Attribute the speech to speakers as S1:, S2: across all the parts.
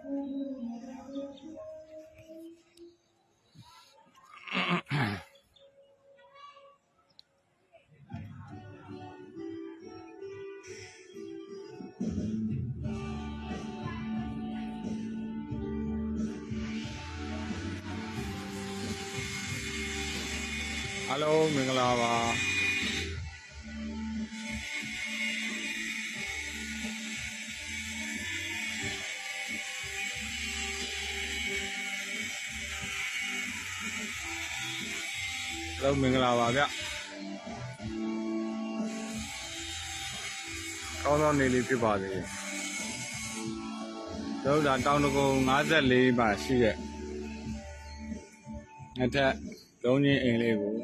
S1: Hello မင်္ဂလာပါHello မင်္ဂလာပါဗျကောင်းသောနေ့လေးဖြစ်ပါစေတို့ဒါတောင်တကုံ54ပါရှိရဲ့အထက်လုံးချင်းအိမ်လေးကို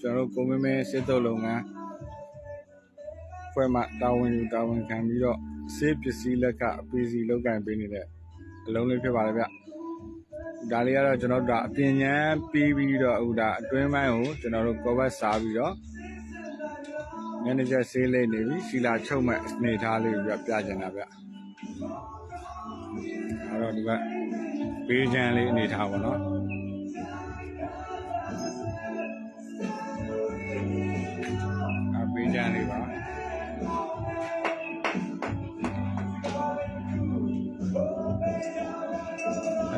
S1: ကျွန်တော်ကိုမင်းမင်းစစ်တုပ်လုပ်ငန်းဖွဲ့မှတာဝန်ယူတာဝန်ခံပြီးတော့စေးပစ္စည်းလက်ကအပီစီလောက်ကင်ပေးနေတဲ့အလုံးလေးဖြစ်ပါတယ်ဗျဒါလေးကတော့ကျွန်တော်တို့အပြင်ညမ်းပြီးပြီးတော့အခုဒါအတွင်းပိုင်းကိုကျွန်တော်တို့ကောဘတ်စားပြီးတော့မန်နေဂျာစေးလေးနေပြီးစီလာချုပ်မဲ့အနေထားလေးကိုပြချင်တာဗျအဲ့တော့ဒီကပေးချမ်းလေးအနေထားပါနော်ပေးချမ်းလေးပါ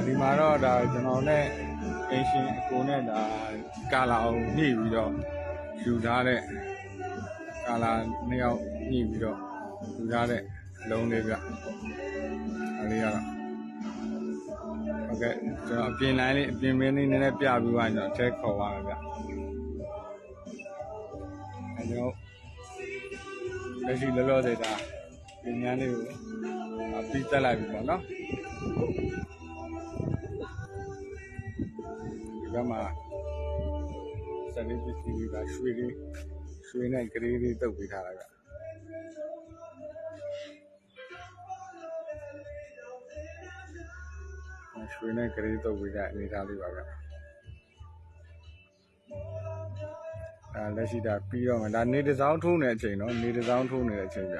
S1: ဒီမှာတော့ဒါကျွန်တော်နဲ့အင်ရှင်အကိုနဲ့ဒါကာလာအောင်ညှိပြီးတော့ယူထားတဲ့ကာလာနှစ်ယောက်ညှိပြီးတော့ယူထားတဲ့အလုံးလေးပြအလေးရတော့ဟုတ်ကဲ့ကျွန်တော်အပြင်လိုင်းလေးအပြင်မင်းလေးနည်းနည်းပြပြီးသွားကျွန်တော်အထက်ခေါ်ပါမယ်ဗျအဲကျွန်တော်လက်ရှိလောလောဆယ်ဒါပညာလေးကိုပြီးတက်လိုက်ပြီပေါ့နော်ဒီကမှာစနေပစ္စည်းတွေကရွှေနဲ့ဂရေးလေးတုပ်ပေးထားတာဗျရွှေနဲ့ဂရေးတုပ်ပေးတဲ့အနေအထားလေးပါဗျလက်ရှိဒါပြီးတော့မှဒါနေတစောင်းထိုးနေတဲ့အချိန်နော်နေတစောင်းထိုးနေတဲ့အချိန်ဗျ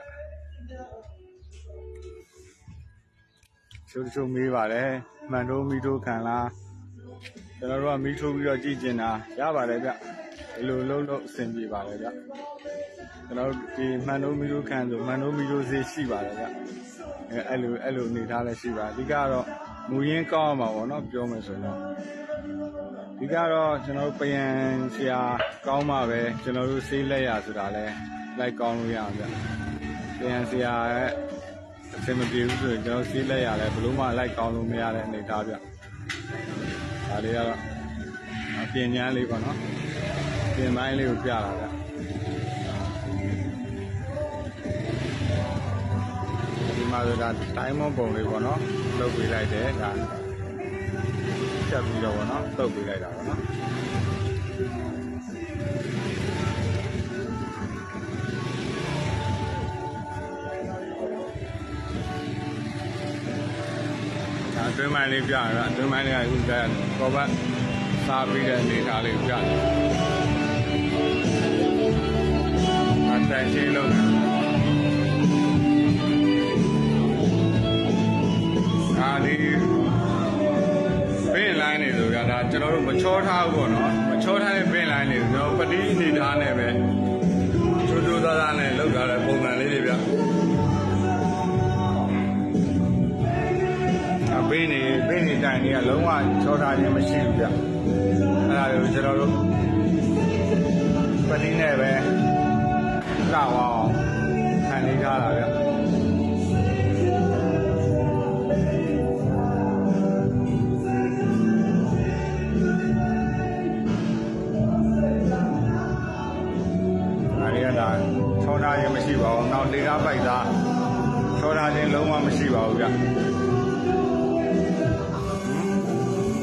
S1: ချိုးမေးပါတယ်မှန်တော့မီထိုးခံလားကျွန်တော်တို့ကမီထိုးပြီးတော့ကြည့်ကျင်တာရပါတယ်ဗျဒီလိုလုံးလုံးအဆင်ပြေပါတယ်ဗျကျွန်တော်တို့ဒီမှန်တော့မီထိုးခံဆိုမှန်တော့မီထိုးစေးရှိပါတယ်ဗျအဲ့လိုအနေထားလည်းရှိပါအဓိကတော့မူရင်းကောင်းအောင်ပါဗောနော်ပြောမယ်ဆိုတော့ဒီကတော့ကျွန်တော်တို့ပယံဆရာကောင်းမှပဲကျွန်တော်တို့ဆေးလက်ရဆိုတာလဲလိုက်ကောင်းလို့ရအောင်ဗျပယံဆရာရဲ့အဆင်မပြေဘူးဆိုရင်ကျွန်တော်ဆေးလက်ရလဲဘလို့မှလိုက်ကောင်းလို့မရတဲ့အနေအထားဗျဒါလေးကတော့အပြင်ညမ်းလေးပေါ့နော်ပြင်ပိုင်းလေးကိုပြတာဗျဒီမှာဆိုတာတိုင်းမပုံလေးပေါ့နော်လုပ်ပေးလိုက်တယ်ဒါဖြတ်ပြီးတော့ဗောနော်တုပ်ပေးလိုက်တာဗောနော်ဒါအတွင်းပိုင်းလေးပြရတာအတွင်းပိုင်းလေးကအခုကကောဘတ်စားပြီးတဲ့အနေထားလေးပြတယ်အတန်ချင်းလုံးဒါလေးပင်လိုင်းနေဆိုကြတာကျွန်တော်တို့မချောထားဘူးပေါ့နော်မချောထားတဲ့ပင်လိုင်းနေကျွန်တော်ပတိအနေထားနဲ့ပဲချိုးချိုးသားသားနဲ့လောက်ထားတဲ့ပုံစံလေးတွေဗျပင်နေတိုင်နေကလုံးဝချောထားခြင်းမရှိဘူးဗျအဲ့ဒါကိုကျွန်တော်တို့ပတိနဲ့ပဲကောက်အောင်ခံနေကြတာဗျချောထားခြင်းမရှိပါဘူး။နောက်လေကားပိုက်သားချောထားခြင်းလုံးဝမရှိပါဘူးဗျ။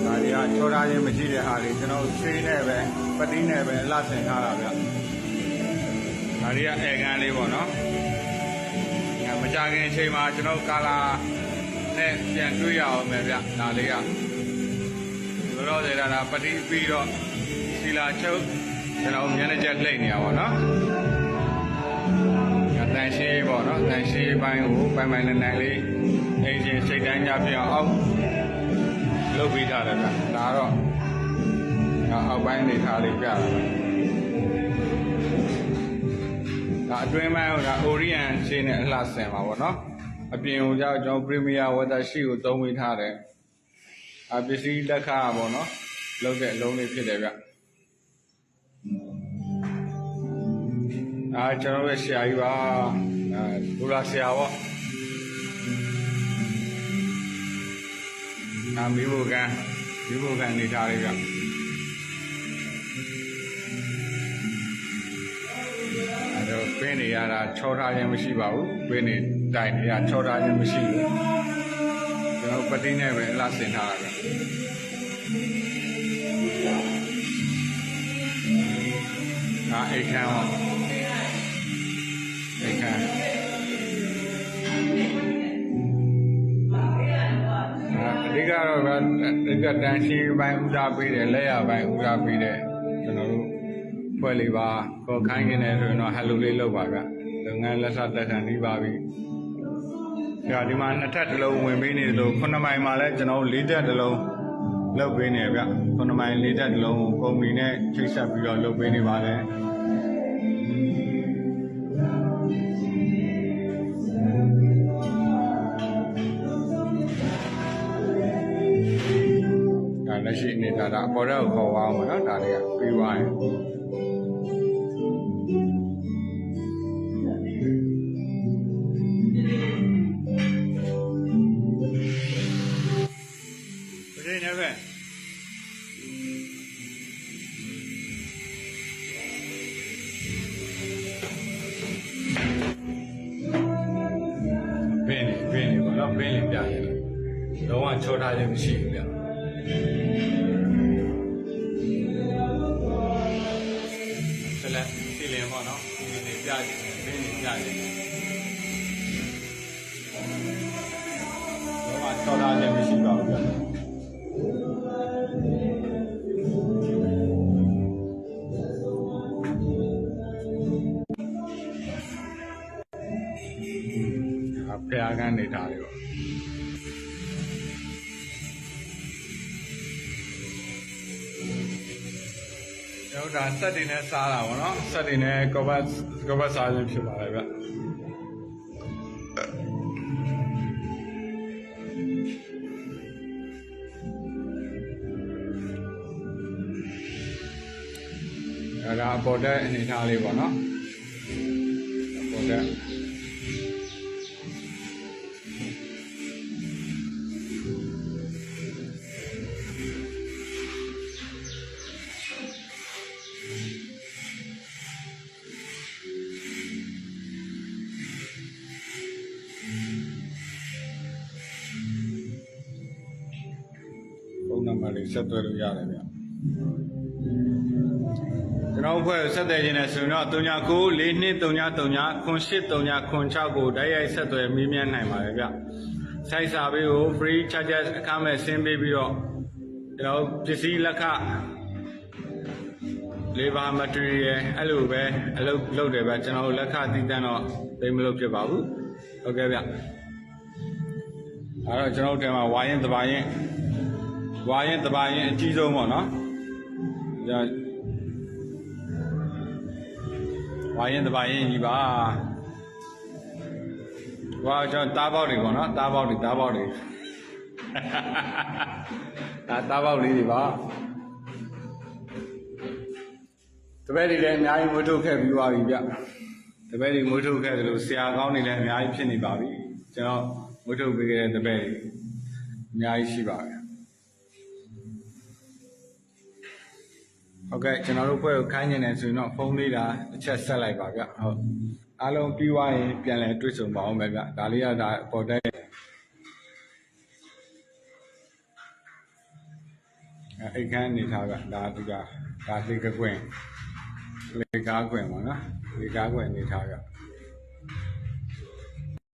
S1: ဒါတွေကချောထားခြင်းမရှိတဲ့ဟာတွေကျွန်တော်ဆေးနဲ့ပဲပတိနဲ့ပဲလှဆင်ထားတာဗျ။ဒါတွေကအေကန်လေးပေါ့နော်။မကြခင်အချိန်မှာကျွန်တော်ကာလာနဲ့ပြန်တွေ့ရအောင်ပဲဗျ။ဒါလေးကဘယ်တော့လဲဒါပတိပြီးတော့စီလာချုပ်ကျွန်တော်မျက်နှာချက်လိမ့်နေရပါတော့။တ တန်ရှင်းပေါ့နော်တန်ရှင်းပိုင်းကိုပိုင်နိုင်လေးအင်ဂျင်စိတ်တိုင်းကြပြအောင်လုပ်ပေးထားတယ်ဗျဒါတော့အောက်ပိုင်းနေထားလေးပြတာပဲဒါအတွင်းပိုင်းကအိုရီယန်ရှင်းနဲ့အလှဆင်ပါပေါ့နော်အပြင်ကိုကြောင့်ကျွန်တော်ပရီမီယာဝါတာရှိကိုသုံးပေးထားတယ်ပစ္စည်းလက်ခပေါ့နော်လုပ်တဲ့အလုံးလေးဖြစ်တယ်ဗျကျွန်တော်ရဲ့ဆရာကြီးပါဒူလာဆရာပေါ့မိဘကန်နေထားလေးဗျပင်းနေရတာချောထားခြင်းမရှိပါဘူးပင်းနေတိုင်နေရချောထားခြင်းမရှိဘူးကျွန်တော်ပတိနဲ့ပဲလှဆင်ထားတာဗျအိတ်ခမ်းပေါ့အိတ်ခမ်းအဓိကတော့တန်ရှင်းပိုင်းဦးစားပေးတယ်လက်ရပိုင်းဦးစားပေးတယ်ကျွန်တော်တို့ဖွဲ့လေးပါခေါ်ခိုင်းနေတယ်ဆိုရင်တော့ဟယ်လိုလေးလုပ်ပါဗျလုပ်ငန်းလက်ဆက်တက်ခံပြီးပါပြီဒီမှာ2ထပ်တစ်လုံးဝင်ပေးနေလို့9မိုင်မှာလည်းကျွန်တော်4ထပ်တစ်လုံးလုပ်ပေးနေဗျ9မိုင်4ထပ်တစ်လုံးကိုကုမ္ပဏီနဲ့ချိတ်ဆက်ပြီးတော့လုပ်ပေးနေပါတယ်လက်ရှိနေတာဒါအပေါ်တော့ခေါ်သွားအောင်နော်ဒါတွေကပြီးသွားရင်ဒီနေ့ပဲဘင်းနေပါတော့ဘင်းလေးပြရတယ်လုံးဝချောထားခြင်းမရှိဘူးဗျစီလင်ပေါ့နော်ဒီနေ့ပြကြည့်ဘင်းနေပြကြည့်တော့ချောထားခြင်းမရှိပါဘူးဗျဖျားကန်းနေထားတယ်ပေါ့ဒါဆက်တင်နဲ့စားတာပေါ့နော်ဆက်တင်နဲ့ကောဘတ်စားခြင်းဖြစ်ပါတယ်ဗျဒါအပေါ်တက်အနေထားလေးပေါ့နော်အပေါ်တက်နံပါတ်လေးဆက်သွယ်လို့ရတယ်ဗျကျွန်တော်အဖွဲ့ဆက်သွယ်ခြင်းနဲ့ဆိုရင်တော့39942339983996ကိုတိုက်ရိုက်ဆက်သွယ်မေးမြန်းနိုင်ပါတယ်ဗျစိုက်စာပေးကို free charger အခမဲ့ဆင်းပေးပြီးတော့ကျွန်တော်ပစ္စည်းလက်ခ labor material အဲ့လိုပဲအလုပ်လုပ်တယ်ဗျကျွန်တော်လက်ခတည်တန်းတော့သိမလို့ဖြစ်ပါဘူးဟုတ်ကဲ့ဗျအဲ့တော့ကျွန်တော်တို့ထဲမှာဝါရင်တပါရင်အကြီးဆုံးပေါ့နော်ဝါရင်တပါရင်ကြီးပါကျွန်တော်တားပေါက်တွေပေါ့နော်တားပေါက်တွေတားပေါက်လေးတွေပါတပည့်တွေလည်းအများကြီးမွေးထုတ်ခဲ့ပြီးပါပြီဗျတပည့်တွေမွေးထုတ်ခဲ့တယ်လို့ဆရာကောင်းတွေလည်းအများကြီးဖြစ်နေပါပြီကျွန်တော်မွေးထုတ်ပေးခဲ့တဲ့တပည့်တွေအများကြီးရှိပါတယ်ဟုတ်ကဲ့ကျွန်တော်တို့ဖွဲ့ကိုခိုင်းနေတယ်ဆိုရင်တော့ဖုန်းလေးတာတစ်ချက်ဆက်လိုက်ပါဗျဟုတ်အားလုံးပြီးသွားရင်ပြန်လည်တွေ့ဆုံပါအောင်ပဲဗျဒါလေးကဒါပေါ်တဲ့အိတ်ခမ်းနေထားဗျဒါဒီကဒါလေးကကွင်းလေကားကွင်းပါနော်လေကားကွင်းနေထားဗျ